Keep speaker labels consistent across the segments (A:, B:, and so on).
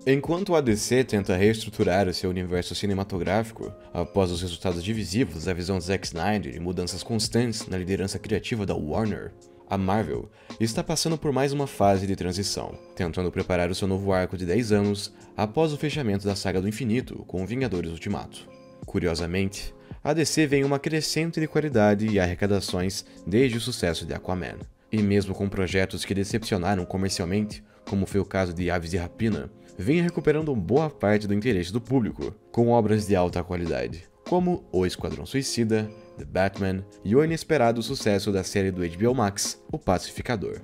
A: Enquanto a DC tenta reestruturar o seu universo cinematográfico, após os resultados divisivos da visão de Zack Snyder e mudanças constantes na liderança criativa da Warner, a Marvel está passando por mais uma fase de transição, tentando preparar o seu novo arco de 10 anos após o fechamento da Saga do Infinito com Vingadores Ultimato. Curiosamente, a DC vem em uma crescente de qualidade e arrecadações desde o sucesso de Aquaman. E mesmo com projetos que decepcionaram comercialmente, como foi o caso de Aves de Rapina, vem recuperando boa parte do interesse do público, com obras de alta qualidade, como O Esquadrão Suicida, The Batman e o inesperado sucesso da série do HBO Max, O Pacificador.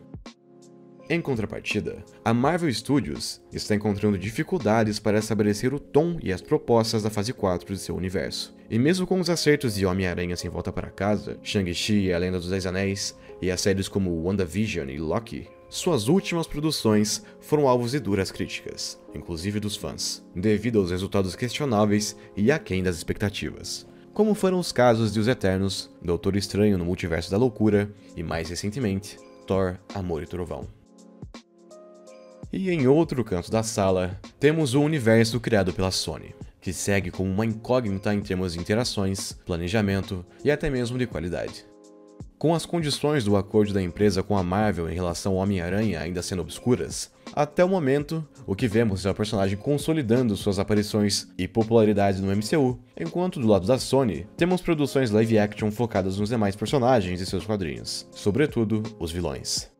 A: Em contrapartida, a Marvel Studios está encontrando dificuldades para estabelecer o tom e as propostas da fase 4 de seu universo. E mesmo com os acertos de Homem-Aranha Sem Volta para Casa, Shang-Chi e a Lenda dos Dez Anéis, e as séries como WandaVision e Loki, suas últimas produções foram alvos de duras críticas, inclusive dos fãs, devido aos resultados questionáveis e aquém das expectativas. Como foram os casos de Os Eternos, Doutor Estranho no Multiverso da Loucura e, mais recentemente, Thor, Amor e Trovão. E em outro canto da sala, temos o universo criado pela Sony, que segue como uma incógnita em termos de interações, planejamento e até mesmo de qualidade. Com as condições do acordo da empresa com a Marvel em relação ao Homem-Aranha ainda sendo obscuras, até o momento, o que vemos é o personagem consolidando suas aparições e popularidade no MCU, enquanto do lado da Sony, temos produções live action focadas nos demais personagens e seus quadrinhos, sobretudo os vilões.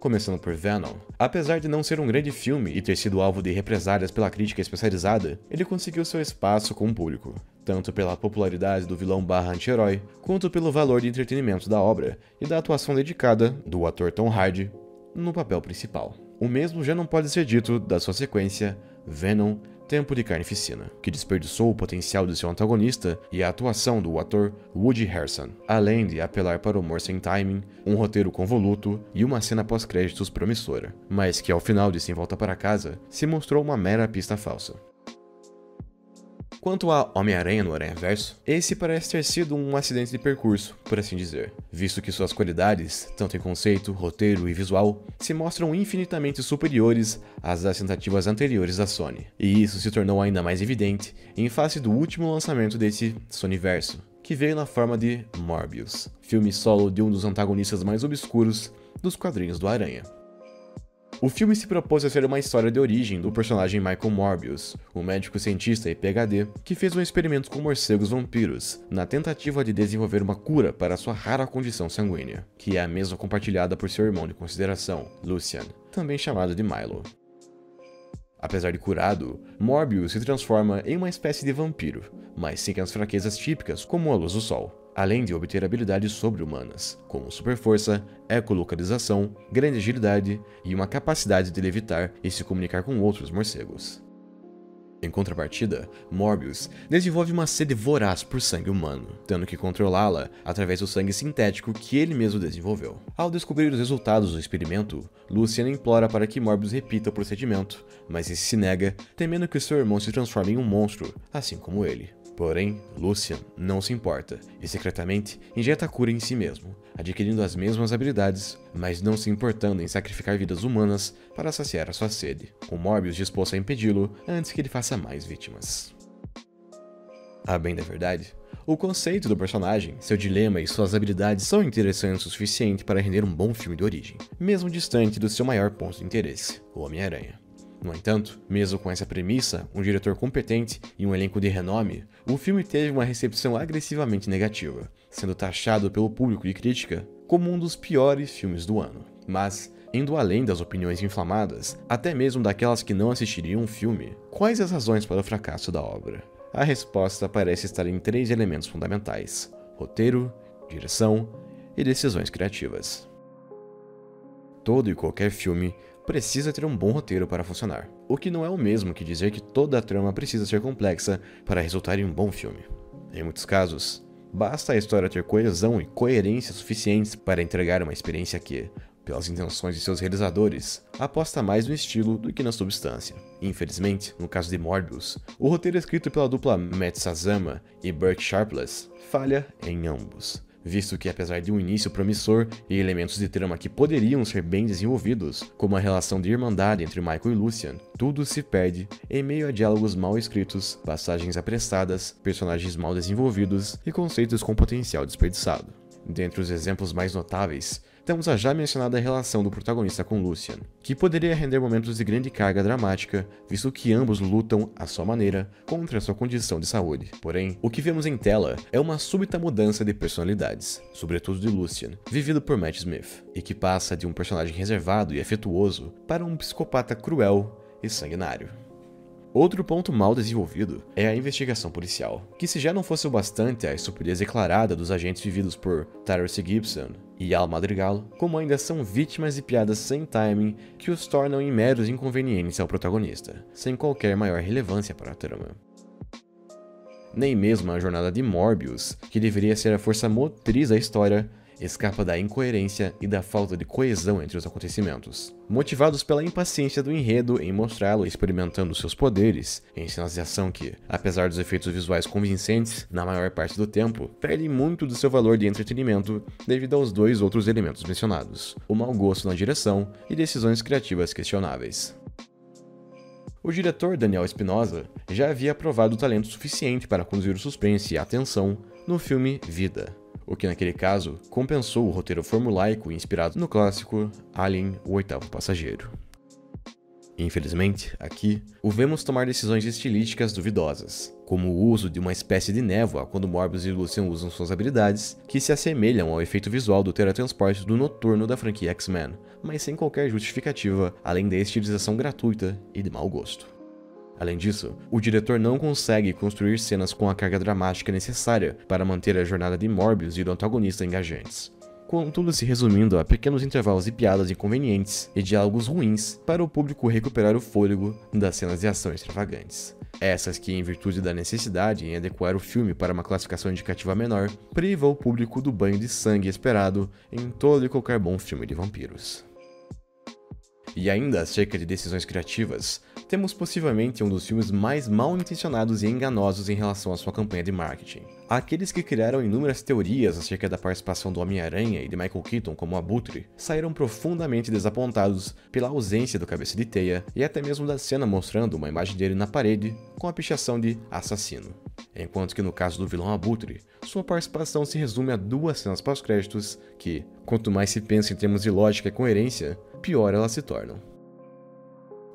A: Começando por Venom. Apesar de não ser um grande filme e ter sido alvo de represálias pela crítica especializada, ele conseguiu seu espaço com o público, tanto pela popularidade do vilão anti-herói, quanto pelo valor de entretenimento da obra e da atuação dedicada do ator Tom Hardy no papel principal. O mesmo já não pode ser dito da sua sequência, Venom, Tempo de Carnificina, que desperdiçou o potencial de seu antagonista e a atuação do ator Woody Harrelson, além de apelar para o humor sem timing, um roteiro convoluto e uma cena pós-créditos promissora, mas que ao final de Sem Volta para Casa se mostrou uma mera pista falsa. Quanto a Homem-Aranha no Aranhaverso, esse parece ter sido um acidente de percurso, por assim dizer, visto que suas qualidades, tanto em conceito, roteiro e visual, se mostram infinitamente superiores às das tentativas anteriores da Sony. E isso se tornou ainda mais evidente em face do último lançamento desse Sonyverso, que veio na forma de Morbius, filme solo de um dos antagonistas mais obscuros dos quadrinhos do Aranha. O filme se propôs a ser uma história de origem do personagem Michael Morbius, um médico cientista e PhD que fez um experimento com morcegos vampiros, na tentativa de desenvolver uma cura para sua rara condição sanguínea, que é a mesma compartilhada por seu irmão de consideração, Lucian, também chamado de Milo. Apesar de curado, Morbius se transforma em uma espécie de vampiro, mas sem as fraquezas típicas como a luz do sol, além de obter habilidades sobre-humanas, como superforça, ecolocalização, grande agilidade e uma capacidade de levitar e se comunicar com outros morcegos. Em contrapartida, Morbius desenvolve uma sede voraz por sangue humano, tendo que controlá-la através do sangue sintético que ele mesmo desenvolveu. Ao descobrir os resultados do experimento, Lucian implora para que Morbius repita o procedimento, mas esse se nega, temendo que seu irmão se transforme em um monstro, assim como ele. Porém, Lucian não se importa e secretamente injeta a cura em si mesmo, adquirindo as mesmas habilidades, mas não se importando em sacrificar vidas humanas para saciar a sua sede, com Morbius disposto a impedi-lo antes que ele faça mais vítimas. A bem da verdade, o conceito do personagem, seu dilema e suas habilidades são interessantes o suficiente para render um bom filme de origem, mesmo distante do seu maior ponto de interesse, o Homem-Aranha. No entanto, mesmo com essa premissa, um diretor competente e um elenco de renome, o filme teve uma recepção agressivamente negativa, sendo taxado pelo público e crítica como um dos piores filmes do ano. Mas, indo além das opiniões inflamadas, até mesmo daquelas que não assistiriam o filme, quais as razões para o fracasso da obra? A resposta parece estar em 3 elementos fundamentais: roteiro, direção e decisões criativas. Todo e qualquer filme precisa ter um bom roteiro para funcionar, o que não é o mesmo que dizer que toda a trama precisa ser complexa para resultar em um bom filme. Em muitos casos, basta a história ter coesão e coerência suficientes para entregar uma experiência que, pelas intenções de seus realizadores, aposta mais no estilo do que na substância. Infelizmente, no caso de Morbius, o roteiro escrito pela dupla Matt Sazama e Burke Sharpless falha em ambos, visto que apesar de um início promissor e elementos de trama que poderiam ser bem desenvolvidos, como a relação de irmandade entre Michael e Lucian, tudo se perde em meio a diálogos mal escritos, passagens apressadas, personagens mal desenvolvidos e conceitos com potencial desperdiçado. Dentre os exemplos mais notáveis, temos a já mencionada relação do protagonista com Lucian, que poderia render momentos de grande carga dramática, visto que ambos lutam, à sua maneira, contra sua condição de saúde. Porém, o que vemos em tela é uma súbita mudança de personalidades, sobretudo de Lucian, vivido por Matt Smith, e que passa de um personagem reservado e afetuoso para um psicopata cruel e sanguinário. Outro ponto mal desenvolvido é a investigação policial, que se já não fosse o bastante a estupidez declarada dos agentes vividos por Tyrese Gibson e Al Madrigal, como ainda são vítimas de piadas sem timing que os tornam em meros inconvenientes ao protagonista, sem qualquer maior relevância para a trama. Nem mesmo a jornada de Morbius, que deveria ser a força motriz da história, escapa da incoerência e da falta de coesão entre os acontecimentos. Motivados pela impaciência do enredo em mostrá-lo experimentando seus poderes, em cenas de ação que, apesar dos efeitos visuais convincentes, na maior parte do tempo, perdem muito do seu valor de entretenimento devido aos dois outros elementos mencionados, o mau gosto na direção e decisões criativas questionáveis. O diretor Daniel Espinosa já havia aprovado o talento suficiente para conduzir o suspense e a tensão no filme Vida, o que naquele caso compensou o roteiro formulaico inspirado no clássico Alien, o Oitavo Passageiro. Infelizmente, aqui, o vemos tomar decisões estilísticas duvidosas, como o uso de uma espécie de névoa quando Morbius e Lucian usam suas habilidades, que se assemelham ao efeito visual do teletransporte do Noturno da franquia X-Men, mas sem qualquer justificativa, além da estilização gratuita e de mau gosto. Além disso, o diretor não consegue construir cenas com a carga dramática necessária para manter a jornada de Morbius e do antagonista engajantes, com tudo se resumindo a pequenos intervalos de piadas inconvenientes e diálogos ruins para o público recuperar o fôlego das cenas de ação extravagantes. Essas que, em virtude da necessidade em adequar o filme para uma classificação indicativa menor, priva o público do banho de sangue esperado em todo e qualquer bom filme de vampiros. E ainda acerca de decisões criativas, temos possivelmente um dos filmes mais mal intencionados e enganosos em relação à sua campanha de marketing. Aqueles que criaram inúmeras teorias acerca da participação do Homem-Aranha e de Michael Keaton como Abutre saíram profundamente desapontados pela ausência do Cabeça de Teia e até mesmo da cena mostrando uma imagem dele na parede com a pichação de assassino. Enquanto que no caso do vilão Abutre, sua participação se resume a 2 cenas pós-créditos que, quanto mais se pensa em termos de lógica e coerência, pior elas se tornam.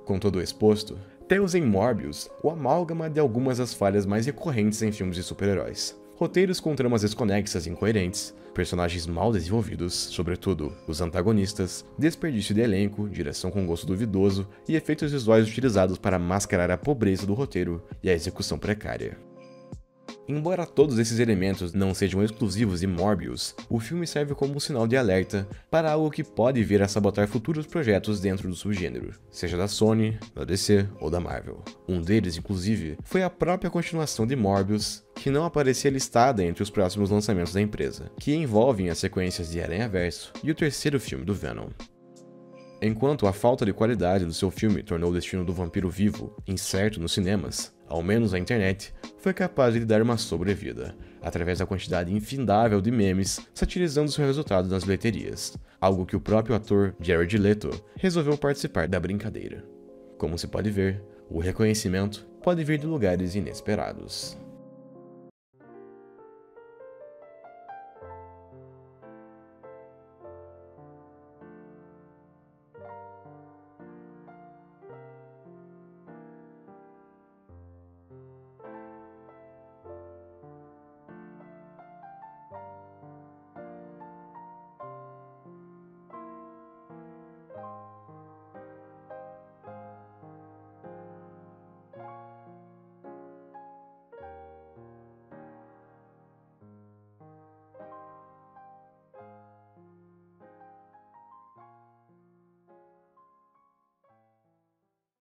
A: Com todo o exposto, temos em Morbius o amálgama de algumas das falhas mais recorrentes em filmes de super-heróis. Roteiros com tramas desconexas e incoerentes, personagens mal desenvolvidos, sobretudo os antagonistas, desperdício de elenco, direção com gosto duvidoso e efeitos visuais utilizados para mascarar a pobreza do roteiro e a execução precária. Embora todos esses elementos não sejam exclusivos de Morbius, o filme serve como um sinal de alerta para algo que pode vir a sabotar futuros projetos dentro do subgênero, seja da Sony, da DC ou da Marvel. Um deles, inclusive, foi a própria continuação de Morbius, que não aparecia listada entre os próximos lançamentos da empresa, que envolvem as sequências de Aranhaverso e o terceiro filme do Venom. Enquanto a falta de qualidade do seu filme tornou o destino do vampiro vivo incerto nos cinemas, ao menos a internet foi capaz de lhe dar uma sobrevida, através da quantidade infindável de memes satirizando seu resultado nas bilheterias, algo que o próprio ator Jared Leto resolveu participar da brincadeira. Como se pode ver, o reconhecimento pode vir de lugares inesperados.